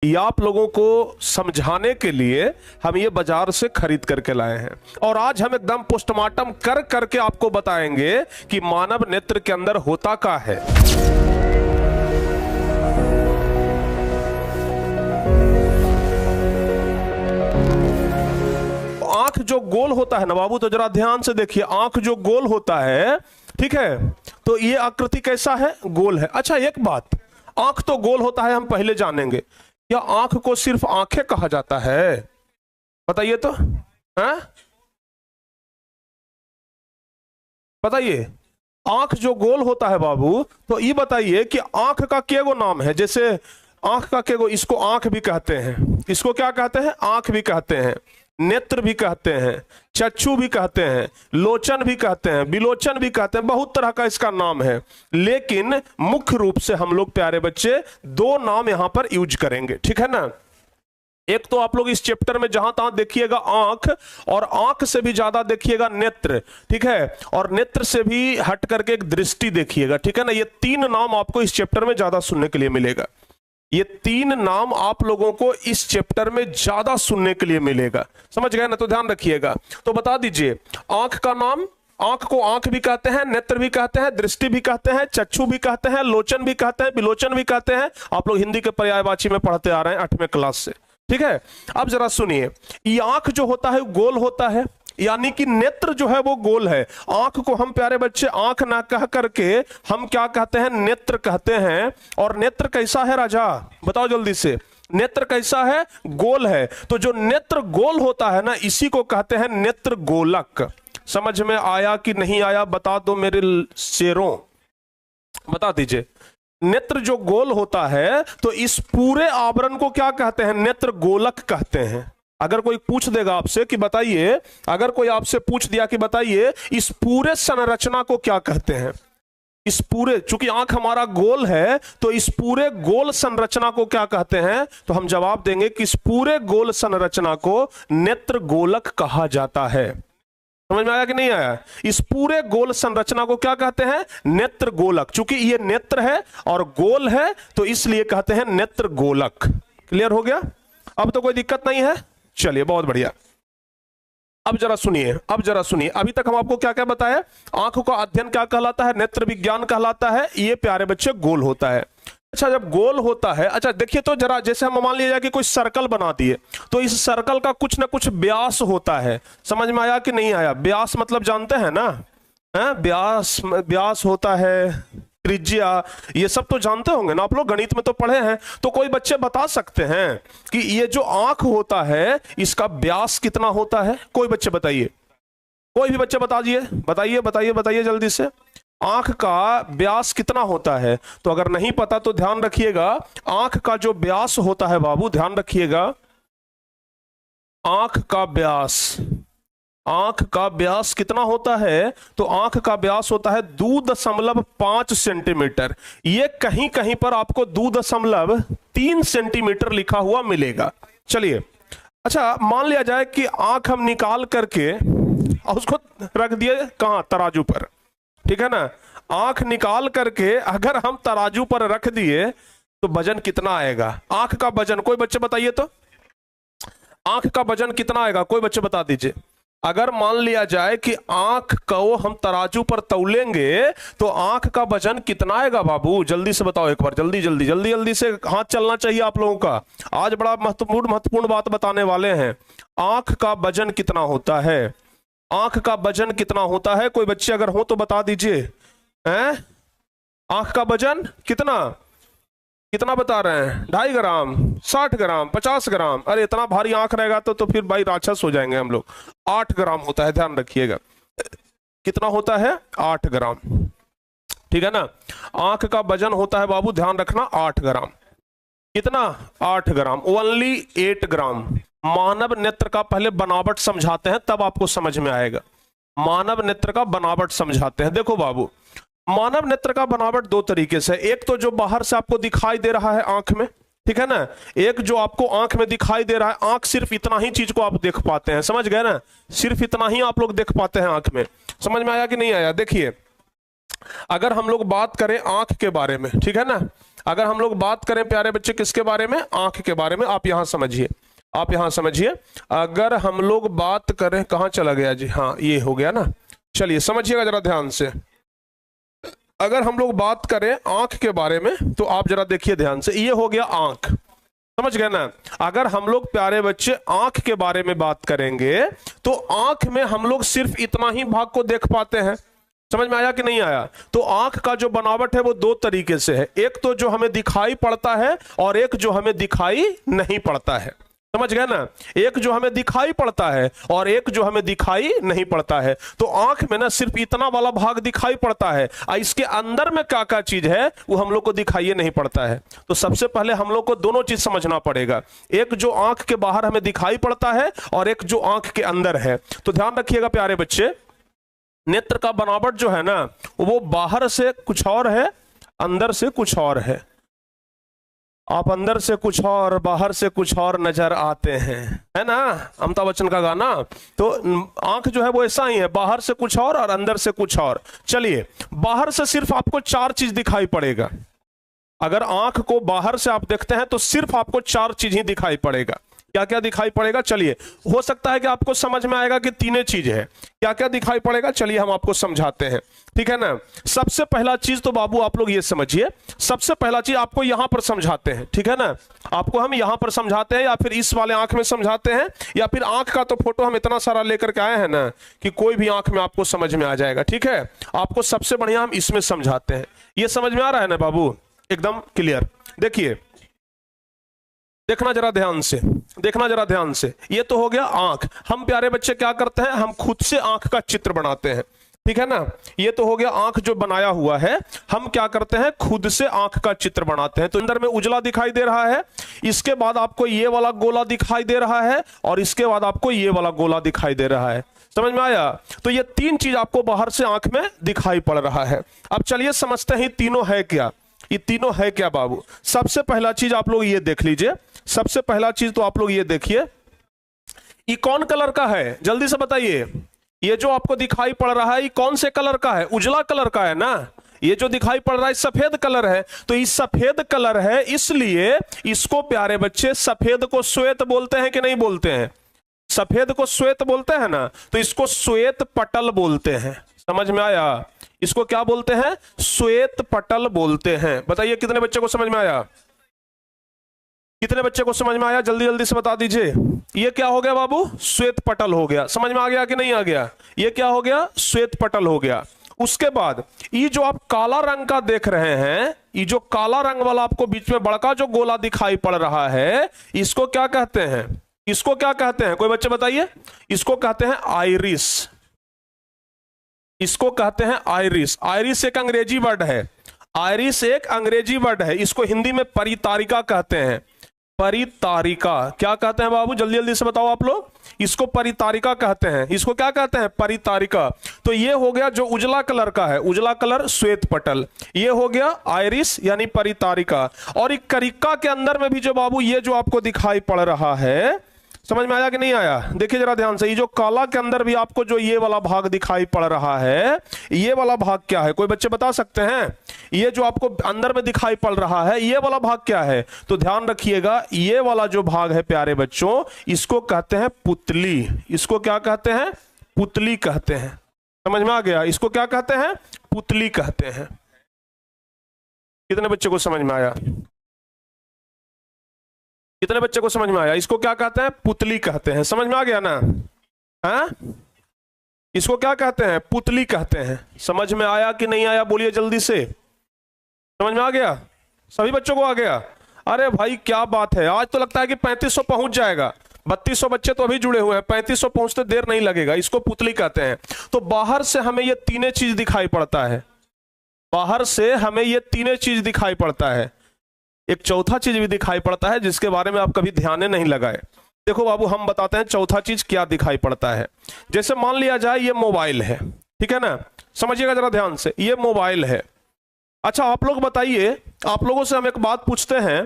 ये आप लोगों को समझाने के लिए हम ये बाजार से खरीद करके लाए हैं, और आज हम एकदम पोस्टमार्टम कर करके आपको बताएंगे कि मानव नेत्र के अंदर होता क्या है। आंख जो गोल होता है ना बाबू, तो जरा ध्यान से देखिए, आंख जो गोल होता है, ठीक है, तो ये आकृति कैसा है? गोल है। अच्छा एक बात, आंख तो गोल होता है, हम पहले जानेंगे। क्या आंख को सिर्फ आंखें कहा जाता है? बताइए तो, हैं? बताइए, आंख जो गोल होता है बाबू, तो ये बताइए कि आंख का केगो नाम है? जैसे आंख का केगो, इसको आंख भी कहते हैं, इसको क्या कहते हैं? आंख भी कहते हैं, नेत्र भी कहते हैं, चक्षु भी कहते हैं, लोचन भी कहते हैं, विलोचन भी कहते हैं, बहुत तरह का इसका नाम है। लेकिन मुख्य रूप से हम लोग प्यारे बच्चे दो नाम यहां पर यूज करेंगे, ठीक है ना। एक तो आप लोग इस चैप्टर में जहां तहां देखिएगा आंख, और आंख से भी ज्यादा देखिएगा नेत्र, ठीक है, और नेत्र से भी हट करके एक दृष्टि देखिएगा, ठीक है ना। ये तीन नाम आपको इस चैप्टर में ज्यादा सुनने के लिए मिलेगा। ये तीन नाम आप लोगों को इस चैप्टर में ज्यादा सुनने के लिए मिलेगा, समझ गए ना? तो ध्यान रखिएगा। तो बता दीजिए, आंख का नाम, आंख को आंख भी कहते हैं, नेत्र भी कहते हैं, दृष्टि भी कहते हैं, चक्षु भी कहते हैं, लोचन भी कहते हैं, विलोचन भी कहते हैं। आप लोग हिंदी के पर्यायवाची में पढ़ते आ रहे हैं 8वें क्लास से, ठीक है। अब जरा सुनिए, ये आंख जो होता है गोल होता है, यानी कि नेत्र जो है वो गोल है। आंख को हम प्यारे बच्चे आंख ना कह करके हम क्या कहते हैं? नेत्र कहते हैं। और नेत्र कैसा है राजा? बताओ जल्दी से, नेत्र कैसा है? गोल है। तो जो नेत्र गोल होता है ना, इसी को कहते हैं नेत्र गोलक। समझ में आया कि नहीं आया? बता दो मेरे शेरों, बता दीजिए। नेत्र जो गोल होता है, तो इस पूरे आवरण को क्या कहते हैं? नेत्र गोलक कहते हैं। अगर कोई पूछ देगा आपसे कि बताइए, अगर कोई आपसे पूछ दिया कि बताइए इस पूरे संरचना को क्या कहते हैं, इस पूरे, चूंकि आंख हमारा गोल है, तो इस पूरे गोल संरचना को क्या कहते हैं, तो हम जवाब देंगे कि इस पूरे गोल संरचना को नेत्र गोलक कहा जाता है। समझ में आया कि नहीं आया? इस पूरे गोल संरचना को क्या कहते हैं? नेत्र गोलक। चूंकि ये नेत्र है और गोल है, तो इसलिए कहते हैं नेत्र गोलक। क्लियर हो गया? अब तो कोई दिक्कत नहीं है? चलिए, बहुत बढ़िया। अब जरा सुनिए, अब जरा सुनिए, अभी तक हम आपको क्या क्या बताया? आंखों का अध्ययन क्या कहलाता है? नेत्र विज्ञान कहलाता है। ये प्यारे बच्चे गोल होता है। अच्छा, जब गोल होता है, अच्छा देखिए तो जरा, जैसे हम मान लिया जाए कि कोई सर्कल बना दिए, तो इस सर्कल का कुछ ना कुछ व्यास होता है। समझ में आया कि नहीं आया? व्यास मतलब जानते हैं ना? व्यास, व्यास होता है, त्रिज्या, ये सब तो जानते होंगे ना आप लोग, गणित में तो पढ़े हैं। तो कोई बच्चे बता सकते हैं कि ये जो आंख होता है, इसका व्यास कितना होता है? कोई बच्चे बताइए, कोई भी बच्चे बताइए, बताइए बताइए बताइए जल्दी से, आंख का व्यास कितना होता है? तो अगर नहीं पता तो ध्यान रखिएगा, आंख का जो व्यास होता है बाबू, ध्यान रखिएगा, आंख का व्यास, आंख का व्यास कितना होता है? तो आंख का व्यास होता है 2.5 सेंटीमीटर। ये कहीं कहीं पर आपको 2.3 सेंटीमीटर लिखा हुआ मिलेगा। चलिए, अच्छा मान लिया जाए कि आंख हम निकाल करके और उसको रख दिए कहां? तराजू पर, ठीक है ना। आंख निकाल करके अगर हम तराजू पर रख दिए तो वजन कितना आएगा? आंख का वजन कोई बच्चे बताइए तो, आंख का वजन कितना आएगा? कोई बच्चे बता दीजिए। अगर मान लिया जाए कि आंख को हम तराजू पर तौलेंगे तो आंख का वजन कितना आएगा बाबू? जल्दी से बताओ एक बार, जल्दी जल्दी जल्दी जल्दी से हाथ चलना चाहिए आप लोगों का। आज बड़ा महत्वपूर्ण बात बताने वाले हैं। आंख का वजन कितना होता है? आंख का वजन कितना होता है? कोई बच्चे अगर हो तो बता दीजिए। आंख का वजन कितना, कितना बता रहे हैं? 2.5 ग्राम, 60 ग्राम, 50 ग्राम? अरे इतना भारी आंख रहेगा तो फिर भाई राक्षस हो जाएंगे हम लोग। 8 ग्राम होता है, ध्यान रखिएगा। कितना होता है? 8 ग्राम, ठीक है ना। आंख का वजन होता है बाबू, ध्यान रखना, 8 ग्राम। कितना? 8 ग्राम, ओनली 8 ग्राम। मानव नेत्र का पहले बनावट समझाते हैं, तब आपको समझ में आएगा। मानव नेत्र का बनावट समझाते हैं। देखो बाबू, मानव नेत्र का बनावट दो तरीके से, एक तो जो बाहर से आपको दिखाई दे रहा है आंख में, ठीक है ना, एक जो आपको आंख में दिखाई दे रहा है। आंख सिर्फ इतना ही चीज को आप देख पाते हैं, समझ गए ना? सिर्फ इतना ही आप लोग देख पाते हैं आंख में। समझ में आया कि नहीं आया? देखिए, अगर हम लोग बात करें आंख के बारे में, ठीक है ना, अगर हम लोग बात करें प्यारे बच्चे किसके बारे में, आंख के बारे में, आप यहां समझिए, आप यहां समझिए। अगर हम लोग बात करें, कहां चला गया जी, हाँ ये हो गया ना, चलिए समझिएगा जरा ध्यान से। अगर हम लोग बात करें आंख के बारे में तो आप जरा देखिए ध्यान से, ये हो गया आंख, समझ गए ना। अगर हम लोग प्यारे बच्चे आंख के बारे में बात करेंगे तो आंख में हम लोग सिर्फ इतना ही भाग को देख पाते हैं। समझ में आया कि नहीं आया? तो आंख का जो बनावट है वो दो तरीके से है, एक तो जो हमें दिखाई पड़ता है और एक जो हमें दिखाई नहीं पड़ता है। समझ गए ना, एक जो हमें दिखाई पड़ता है और एक जो हमें दिखाई नहीं पड़ता है। तो आंख में ना सिर्फ इतना वाला भाग दिखाई पड़ता है, इसके अंदर में क्या क्या चीज है वो हम लोग को दिखाई नहीं पड़ता है। तो सबसे पहले हम लोग को दोनों चीज समझना पड़ेगा, एक जो आंख के बाहर हमें दिखाई पड़ता है और एक जो आंख के अंदर है। तो ध्यान रखिएगा प्यारे बच्चे, नेत्र का बनावट जो है ना वो बाहर से कुछ और है, अंदर से कुछ और है। आप अंदर से कुछ और बाहर से कुछ और नजर आते हैं, है ना, अमिताभ बच्चन का गाना। तो आंख जो है वो ऐसा ही है, बाहर से कुछ और अंदर से कुछ और। चलिए, बाहर से सिर्फ आपको चार चीज दिखाई पड़ेगा। अगर आंख को बाहर से आप देखते हैं तो सिर्फ आपको चार चीज ही दिखाई पड़ेगा। क्या क्या दिखाई पड़ेगा? चलिए, हो सकता है कि आपको समझ में आएगा कि तीनों चीज है। क्या क्या दिखाई पड़ेगा, चलिए हम आपको समझाते हैं, ठीक है ना। सबसे पहला चीज तो बाबू आप लोग ये समझिए, सबसे पहला चीज आपको यहां पर समझाते हैं, ठीक है ना। आपको हम यहां पर समझाते हैं या फिर इस वाले आंख में समझाते हैं, या फिर आंख का तो फोटो हम इतना सारा लेकर के आए हैं ना कि कोई भी आंख में आपको समझ में आ जाएगा, ठीक है। आपको सबसे बढ़िया हम इसमें समझाते हैं। ये समझ में आ रहा है ना बाबू, एकदम क्लियर। देखिए, देखना जरा ध्यान से, देखना जरा ध्यान से। ये तो हो गया आंख। हम प्यारे बच्चे क्या करते हैं, हम खुद से आंख का चित्र बनाते हैं, ठीक है ना। ये तो हो गया आंख जो बनाया हुआ है, हम क्या करते हैं, खुद से आंख का चित्र बनाते हैं। तो अंदर में उजला दिखाई दे रहा है, इसके बाद आपको ये वाला गोला दिखाई दे रहा है, और इसके बाद आपको ये वाला गोला दिखाई दे रहा है। समझ में आया? तो ये तीन चीज आपको बाहर से आंख में दिखाई पड़ रहा है। अब चलिए समझते हैं तीनों है क्या, ये तीनों है क्या बाबू। सबसे पहला चीज आप लोग ये देख लीजिए, सबसे पहला चीज तो आप लोग ये देखिए, ये कौन कलर का है, जल्दी से बताइए। ये जो आपको दिखाई पड़ रहा है ये कौन से कलर का है? उजला कलर का है ना। ये जो दिखाई पड़ रहा है सफेद कलर है, तो ये सफेद कलर है, इसलिए इसको प्यारे बच्चे सफेद को श्वेत बोलते हैं कि नहीं बोलते हैं? सफेद को श्वेत बोलते हैं ना, तो इसको श्वेत पटल बोलते हैं। समझ में आया? इसको क्या बोलते हैं? श्वेत पटल बोलते हैं। बताइए कितने बच्चे को समझ में आया, कितने बच्चे को समझ में आया, जल्दी जल्दी से बता दीजिए। ये क्या हो गया बाबू? श्वेत पटल हो गया। समझ में आ गया कि नहीं आ गया? ये क्या हो गया? श्वेत पटल हो गया। उसके बाद ये जो आप काला रंग का देख रहे हैं, ये जो काला रंग वाला आपको बीच में बड़का जो गोला दिखाई पड़ रहा है, इसको क्या कहते हैं? इसको क्या कहते हैं, कोई बच्चे बताइए। इसको कहते हैं आइरिस, इसको कहते हैं आइरिस। आइरिस एक अंग्रेजी वर्ड है, आइरिस एक अंग्रेजी वर्ड है। इसको हिंदी में परितारिका कहते हैं। परितारिका क्या कहते हैं बाबू, जल्दी जल्दी से बताओ आप लोग। इसको परितारिका कहते हैं। इसको क्या कहते हैं? परितारिका। तो ये हो गया जो उजला कलर का है, उजला कलर श्वेत पटल। ये हो गया आइरिस यानी परितारिका। और एक करिका के अंदर में भी जो बाबू ये जो आपको दिखाई पड़ रहा है, समझ में आया कि नहीं आया? देखिए जरा ध्यान से, ये जो काला के अंदर भी आपको जो ये वाला भाग दिखाई पड़ रहा है, ये वाला भाग क्या है, कोई बच्चे बता सकते हैं? ये जो आपको अंदर में दिखाई पड़ रहा है, ये वाला भाग क्या है? तो ध्यान रखिएगा, ये वाला जो भाग है प्यारे बच्चों, इसको कहते हैं पुतली। इसको क्या कहते हैं? पुतली कहते हैं। समझ में आ गया? इसको क्या कहते हैं? पुतली कहते हैं। कितने बच्चे को समझ में आया? कितने बच्चे को समझ में आया? इसको क्या कहते हैं? पुतली कहते हैं। समझ में आ गया ना? हाँ, इसको क्या कहते हैं? पुतली कहते हैं। समझ में आया कि नहीं आया, बोलिए जल्दी से। समझ में आ गया? सभी बच्चों को आ गया? अरे भाई क्या बात है, आज तो लगता है कि 3500 पहुंच जाएगा। 3200 बच्चे तो अभी जुड़े हुए हैं, 3500 पहुंचते देर नहीं लगेगा। इसको पुतली कहते हैं। तो बाहर से हमें ये तीनों चीज दिखाई पड़ता है, बाहर से हमें ये तीनों चीज दिखाई पड़ता है। एक चौथा चीज भी दिखाई पड़ता है जिसके बारे में आप कभी ध्यान नहीं लगाए। देखो बाबू, हम बताते हैं चौथा चीज क्या दिखाई पड़ता है। जैसे मान लिया जाए ये मोबाइल है, ठीक है ना, समझिएगा जरा ध्यान से, ये मोबाइल है। अच्छा आप लोग बताइए, आप लोगों से हम एक बात पूछते हैं,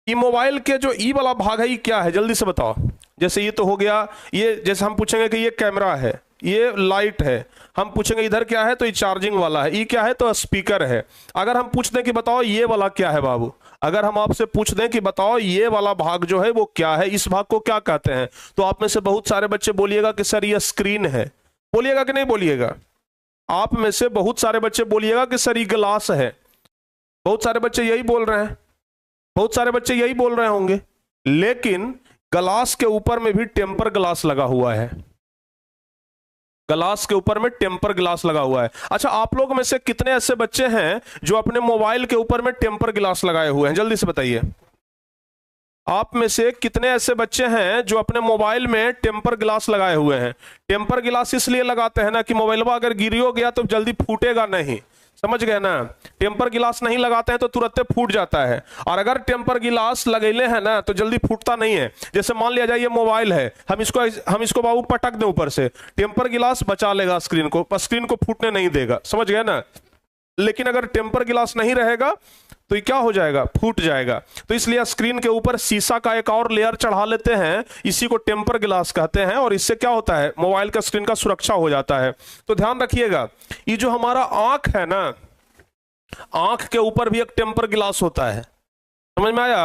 ये मोबाइल के जो ई वाला भाग है ये क्या है, जल्दी से बताओ। जैसे ये तो हो गया, ये जैसे हम पूछेंगे कि ये कैमरा है, ये लाइट है। हम पूछेंगे इधर क्या है, तो ये चार्जिंग वाला है। ये क्या है, तो स्पीकर है। अगर हम पूछ दें कि बताओ ये वाला क्या है बाबू, अगर हम आपसे पूछ दें कि बताओ ये वाला भाग जो है वो क्या है, इस भाग को क्या कहते हैं, तो आप में से बहुत सारे बच्चे बोलिएगा कि सर ये स्क्रीन है। बोलिएगा कि नहीं बोलिएगा? आप में से बहुत सारे बच्चे बोलिएगा कि सर ये ग्लास है। बहुत सारे बच्चे यही बोल रहे हैं, बहुत सारे बच्चे यही बोल रहे होंगे। लेकिन ग्लास के ऊपर में भी टेम्पर ग्लास लगा हुआ है। ग्लास के ऊपर में टेम्पर ग्लास लगा हुआ है। अच्छा, आप लोग में से कितने ऐसे बच्चे हैं जो अपने मोबाइल के ऊपर में टेम्पर ग्लास लगाए हुए हैं? जल्दी से बताइए। आप में से कितने ऐसे बच्चे हैं जो अपने मोबाइल में टेम्पर ग्लास लगाए हुए हैं? टेम्पर ग्लास इसलिए लगाते हैं ना कि मोबाइल अगर गिरियो गया तो जल्दी फूटेगा नहीं, समझ गए ना। टेम्पर गिलास नहीं लगाते हैं तो तुरंत फूट जाता है, और अगर टेम्पर गिलास लगेले हैं ना तो जल्दी फूटता नहीं है। जैसे मान लिया जाए ये मोबाइल है, हम इसको बाबू पटक दें ऊपर से, टेम्पर गिलास बचा लेगा स्क्रीन को फूटने नहीं देगा, समझ गए ना। लेकिन अगर टेम्पर गिलास नहीं रहेगा तो ये क्या हो जाएगा, फूट जाएगा। तो इसलिए स्क्रीन के ऊपर शीशा का एक और लेयर चढ़ा लेते हैं, इसी को टेम्पर ग्लास कहते हैं, और इससे क्या होता है, मोबाइल का स्क्रीन का सुरक्षा हो जाता है। तो ध्यान रखिएगा, ये जो हमारा आंख है ना, आंख के ऊपर भी एक टेम्पर ग्लास होता है। समझ में आया?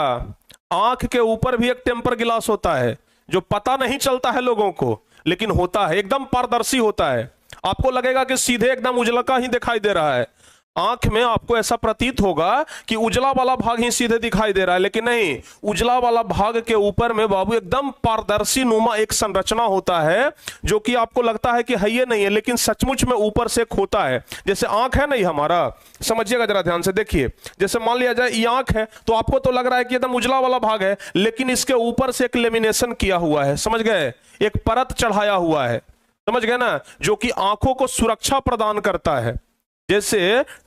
आंख के ऊपर भी एक टेम्पर ग्लास होता है, जो पता नहीं चलता है लोगों को, लेकिन होता है, एकदम पारदर्शी होता है। आपको लगेगा कि सीधे एकदम उजला का ही दिखाई दे रहा है, आंख में आपको ऐसा प्रतीत होगा कि उजला वाला भाग ही सीधे दिखाई दे रहा है, लेकिन नहीं, उजला वाला भाग के ऊपर में बाबू एकदम पारदर्शी नुमा एक संरचना होता है, जो कि आपको लगता है कि है ये नहीं है, लेकिन सचमुच में ऊपर से एक होता है। जैसे आंख है नहीं हमारा, समझिएगा जरा ध्यान से देखिए। जैसे मान लिया जाए ये आंख है, तो आपको तो लग रहा है कि एकदम उजला वाला भाग है, लेकिन इसके ऊपर से एक लेमिनेशन किया हुआ है, समझ गए, एक परत चढ़ाया हुआ है, समझ गए ना, जो कि आंखों को सुरक्षा प्रदान करता है। जैसे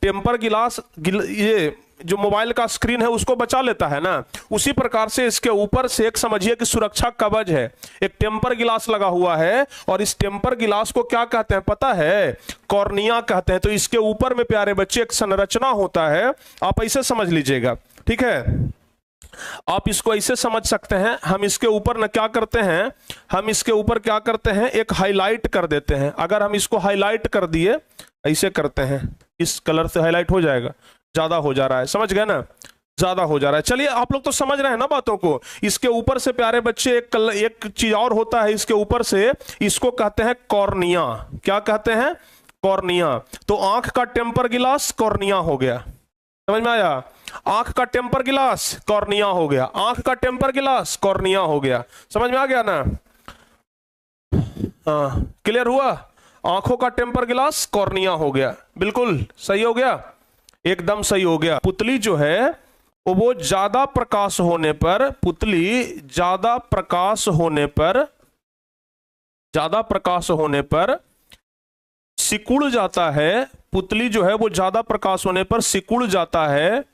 टेम्पर गिलास ये जो मोबाइल का स्क्रीन है उसको बचा लेता है ना, उसी प्रकार से इसके ऊपर से एक समझिए कि सुरक्षा कवच है, एक टेम्पर गिलास लगा हुआ है। और इस टेम्पर गिलास को क्या कहते हैं पता है? कॉर्निया कहते हैं। तो इसके ऊपर में प्यारे बच्चे एक संरचना होता है, आप ऐसे समझ लीजिएगा, ठीक है, आप इसको ऐसे समझ सकते हैं। हम इसके ऊपर ना क्या करते हैं, हम इसके ऊपर क्या करते हैं, एक हाईलाइट कर देते हैं। अगर हम इसको हाईलाइट कर दिए, ऐसे करते हैं, इस कलर से हाईलाइट हो जाएगा, ज्यादा हो जा रहा है, समझ गए ना, ज्यादा हो जा रहा है। चलिए, आप लोग तो समझ रहे हैं ना बातों को। इसके ऊपर से प्यारे बच्चे एक चीज और होता है इसके ऊपर से, इसको कहते हैं कॉर्निया। क्या कहते हैं? कॉर्निया। तो आंख का टेम्पर गिलास कॉर्निया हो गया, समझ में आया? आंख का टेम्पर गिलास कॉर्निया हो गया, आंख का टेम्पर गिलास कॉर्निया हो गया, समझ में आ गया ना? क्लियर हुआ? आंखों का टेम्पर गिलास कॉर्निया हो गया, बिल्कुल सही हो गया, एकदम सही हो गया। पुतली जो है वो ज्यादा प्रकाश होने पर, पुतली ज्यादा प्रकाश होने पर, ज्यादा प्रकाश होने पर सिकुड़ जाता है। पुतली जो है वो ज्यादा प्रकाश होने पर सिकुड़ जाता है,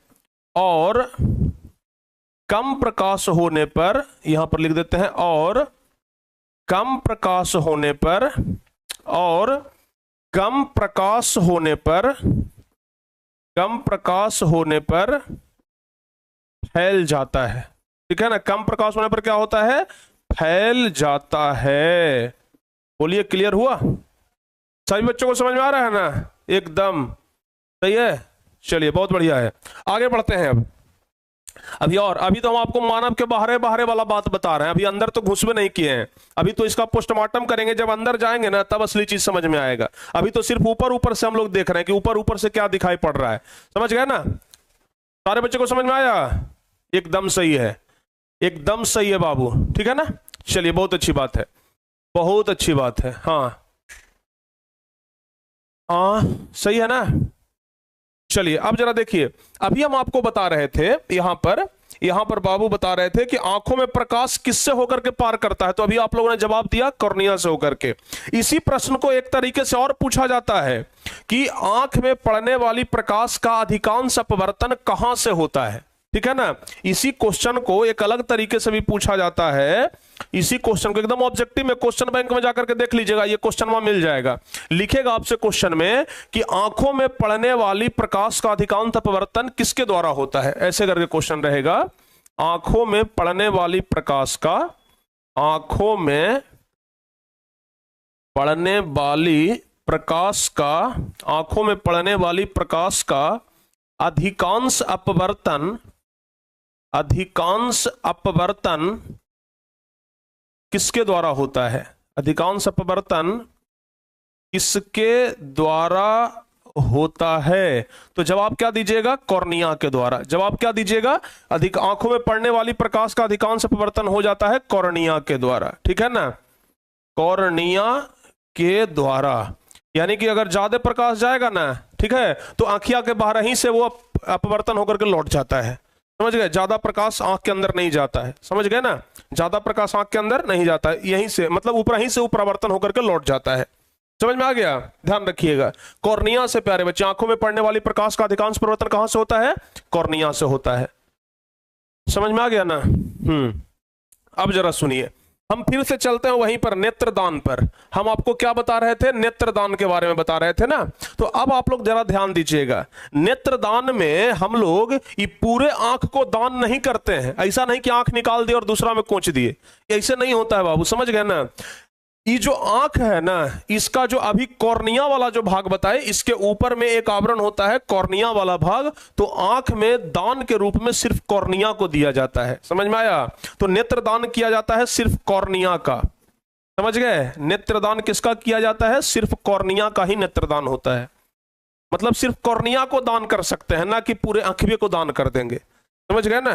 और कम प्रकाश होने पर, यहां पर लिख देते हैं, और कम प्रकाश होने पर, और कम प्रकाश होने पर, कम प्रकाश होने पर फैल जाता है। ठीक है ना, कम प्रकाश होने पर क्या होता है? फैल जाता है। बोलिए, क्लियर हुआ? सभी बच्चों को समझ में आ रहा है ना? एकदम सही है। चलिए, बहुत बढ़िया है, आगे बढ़ते हैं। अभी तो हम आपको मानव के बाहरे बाहरे वाला बात बता रहे हैं, अभी अंदर तो घुस भी नहीं किए हैं। अभी तो इसका पोस्टमार्टम करेंगे, जब अंदर जाएंगे ना तब असली चीज समझ में आएगा। अभी तो सिर्फ ऊपर ऊपर से हम लोग देख रहे हैं कि ऊपर ऊपर से क्या दिखाई पड़ रहा है, समझ गए ना? सारे बच्चों को समझ में आया? एकदम सही है, एकदम सही है बाबू, ठीक है ना? चलिए, बहुत अच्छी बात है, बहुत अच्छी बात है। हाँ सही है ना? चलिए, अब जरा देखिए, अभी हम आपको बता रहे थे यहां पर बाबू बता रहे थे कि आंखों में प्रकाश किससे होकर के पार करता है, तो अभी आप लोगों ने जवाब दिया कॉर्निया से होकर के। इसी प्रश्न को एक तरीके से और पूछा जाता है कि आंख में पड़ने वाली प्रकाश का अधिकांश अपवर्तन कहां से होता है, ठीक है ना? इसी क्वेश्चन को एक अलग तरीके से भी पूछा जाता है। इसी क्वेश्चन को एकदम ऑब्जेक्टिव में क्वेश्चन बैंक में जाकर के देख लीजिएगा, ये क्वेश्चन वहां मिल जाएगा। लिखेगा आपसे क्वेश्चन में कि आंखों में पड़ने वाली प्रकाश का अधिकांश अपवर्तन किसके द्वारा होता है, ऐसे करके क्वेश्चन रहेगा। आंखों में पड़ने वाली प्रकाश का, आंखों में पड़ने वाली प्रकाश का, आंखों में पड़ने वाली प्रकाश का अधिकांश अपवर्तन किसके द्वारा होता है? अधिकांश अपवर्तन किसके द्वारा होता है? तो जवाब क्या दीजिएगा? कॉर्निया के द्वारा। जवाब क्या दीजिएगा? आंखों में पड़ने वाली प्रकाश का अधिकांश अपवर्तन हो जाता है कॉर्निया के द्वारा। ठीक है ना, कॉर्निया के द्वारा। यानी कि अगर ज्यादा प्रकाश जाएगा ना, ठीक है, तो आंखिया के बाहर ही से वो अपवर्तन होकर के लौट जाता है। समझ गए? ज्यादा प्रकाश आंख के अंदर नहीं जाता है। समझ गए ना? ज्यादा प्रकाश आंख के अंदर नहीं जाता है, यहीं से मतलब ऊपर ही से परावर्तन होकर के लौट जाता है। समझ में आ गया? ध्यान रखिएगा। कॉर्निया से प्यारे बच्चे, आंखों में पड़ने वाली प्रकाश का अधिकांश परावर्तन कहां से होता है? कॉर्निया से होता है। समझ में आ गया ना? अब जरा सुनिए, हम फिर से चलते हैं वहीं पर, नेत्रदान पर। हम आपको क्या बता रहे थे? नेत्रदान के बारे में बता रहे थे ना। तो अब आप लोग जरा ध्यान दीजिएगा। नेत्रदान में हम लोग ये पूरे आंख को दान नहीं करते हैं। ऐसा नहीं कि आंख निकाल दिए और दूसरा में कोच दिए, ऐसे नहीं होता है बाबू। समझ गए ना? ये जो आंख है ना, इसका जो अभी कॉर्निया वाला जो भाग बताए, इसके ऊपर में एक आवरण होता है कॉर्निया वाला भाग। तो आंख में दान के रूप में सिर्फ कॉर्निया को दिया जाता है। समझ में आया? तो नेत्रदान किया जाता है सिर्फ कॉर्निया का। समझ गए? नेत्रदान किसका किया जाता है? सिर्फ कॉर्निया का ही नेत्रदान होता है। मतलब सिर्फ कॉर्निया को दान कर सकते हैं, ना कि पूरे आंखिए को दान कर देंगे। समझ गए ना?